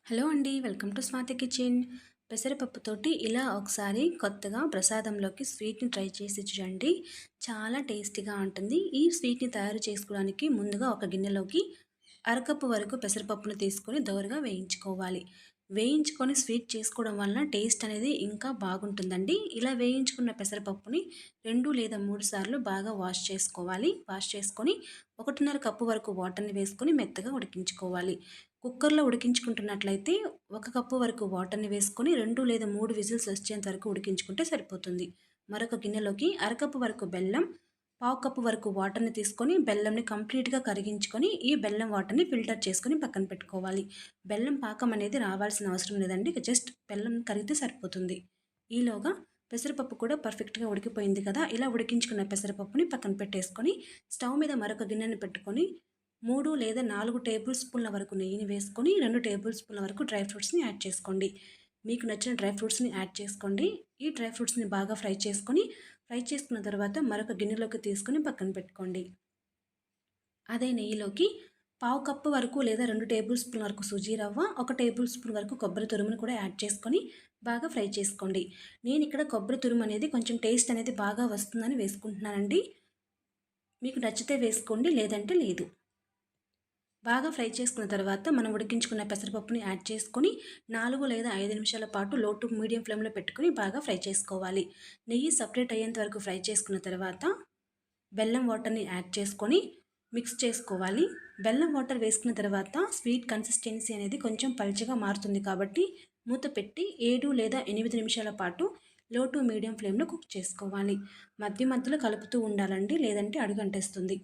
Hello అండి. Welcome to Swathi kitchen. పెసరపప్పుతోటి ఇలా ఒకసారి కొత్తగా ప్రసాదంలోకి స్వీట్‌ని ట్రై చేసి చూడండి. చాలా టేస్టీగా ఉంటుంది. ఈ స్వీట్‌ని తయారు చేసుకోవడానికి ముందుగా ఒక గిన్నెలోకి అరకప్పు వరకు పెసరపప్పును తీసుకొని దోరగా వేయించుకోవాలి. వేయించుకొని స్వీట్ చేసుకోవడం వలన టేస్ట్ అనేది ఇంకా బాగుంటుందండి. ఇలా వేయించుకున్న పెసరపప్పుని 2 లేదా 3 సార్లు బాగా వాష్ చేసుకోవాలి. వాష్ చేసుకొని 1:30 కప్పు వరకు వాటర్‌ని వేసుకొని మెత్తగా ఉడికించుకోవాలి. కుక్కర్‌లో ఉడికించుకుంటున్నట్లయితే 1 కప్పు వరకు వాటర్‌ని వేసుకొని 2 లేదా 3 విజిల్స్ వచ్చేంత వరకు ఉడికించుకుంటే సరిపోతుంది. మరొక గిన్నెలోకి అరకప్పు వరకు బెల్లం, పావు కప్పు వరకు వాటర్‌ని తీసుకొని బెల్లంని కంప్లీట్‌గా కరిగించుకొని ఈ బెల్లం వాటర్‌ని ఫిల్టర్ చేసుకొని పక్కన పెట్టుకోవాలి. బెల్లం పాకం అనేది రావాల్సిన అవసరం లేదండి. జస్ట్ బెల్లం కరిగితే సరిపోతుంది. ఈలోగా పెసరపప్పు కూడా పర్ఫెక్ట్‌గా ఉడికిపోయింది కదా! ఇలా ఉడికించుకున్న పెసరపప్పుని పక్కన పెట్టేసుకొని స్టవ్ మీద మరొక గిన్నెని పెట్టుకొని 3 లేదా 4 టేబుల్ స్పూన్ల వరకు నెయ్యిని వేసుకొని 2 టేబుల్ స్పూన్ల వరకు డ్రై ఫ్రూట్స్‌ని యాడ్ చేసుకోండి. మీకు నచ్చిన డ్రై ఫ్రూట్స్‌ని యాడ్ చేసుకోండి. ఈ డ్రై ఫ్రూట్స్‌ని బాగా ఫ్రై చేసుకున్న తర్వాత మరొక గిన్నెలోకి తీసుకొని పక్కన పెట్టుకోండి. అదే నెయ్యిలోకి పావు కప్పు వరకు లేదా 2 టేబుల్ స్పూన్ల వరకు సూజీ రవ్వ, 1 టేబుల్ స్పూన్ వరకు కొబ్బరి తురుమును కూడా యాడ్ చేసుకొని బాగా ఫ్రై చేసుకోండి. నేను ఇక్కడ కొబ్బరి తురుము అనేది కొంచెం టేస్ట్ అనేది బాగా వస్తుందని వేసుకుంటున్నానండి. మీకు నచ్చితే వేసుకోండి, లేదంటే లేదు. బాగా ఫ్రై చేసుకున్న తర్వాత మనం ఉడికించుకున్న పెసరపప్పుని యాడ్ చేసుకొని 4 లేదా 5 నిమిషాల పాటు లో టు మీడియం ఫ్లేమ్‌లో పెట్టుకొని బాగా ఫ్రై చేసుకోవాలి. నెయ్యి సెపరేట్ అయ్యేంత వరకు ఫ్రై చేసుకున్న తర్వాత బెల్లం వాటర్‌ని యాడ్ చేసుకొని మిక్స్ చేసుకోవాలి. బెల్లం వాటర్ వేసుకున్న తర్వాత స్వీట్ కన్సిస్టెన్సీ అనేది కొంచెం పల్చగా మారుతుంది కాబట్టి మూత పెట్టి 7 లేదా 8 నిమిషాల పాటు లో టు మీడియం ఫ్లేమ్‌లో కుక్ చేసుకోవాలి. మధ్యలో కలుపుతూ ఉండాలండి, లేదంటే అడుగంటేస్తుంది.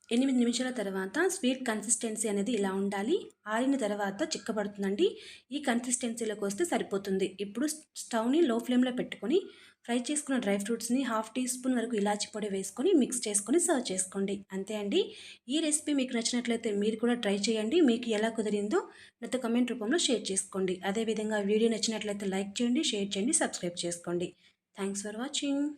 8 నిమిషాల తర్వాత స్వీట్ కన్సిస్టెన్సీ అనేది ఇలా ఉండాలి. ఆరిన తర్వాత చిక్కబడుతుందండి. ఈ కన్సిస్టెన్సీలోకి వస్తే సరిపోతుంది. ఇప్పుడు స్టవ్‌ని లో ఫ్లేమ్‌లో పెట్టుకొని ఫ్రై చేసుకున్న డ్రై ఫ్రూట్స్‌ని హాఫ్ టీ స్పూన్ వరకు ఇలాచి పొడి వేసుకొని మిక్స్ చేసుకొని సర్వ్ చేసుకోండి. అంతే అండి. ఈ రెసిపీ మీకు నచ్చినట్లయితే మీరు కూడా ట్రై చేయండి. మీకు ఎలా కుదిరిందో నాతో కామెంట్ రూపంలో షేర్ చేసుకోండి. అదేవిధంగా వీడియో నచ్చినట్లయితే లైక్ చేయండి, షేర్ చేయండి, సబ్స్క్రైబ్ చేసుకోండి. Thanks for watching.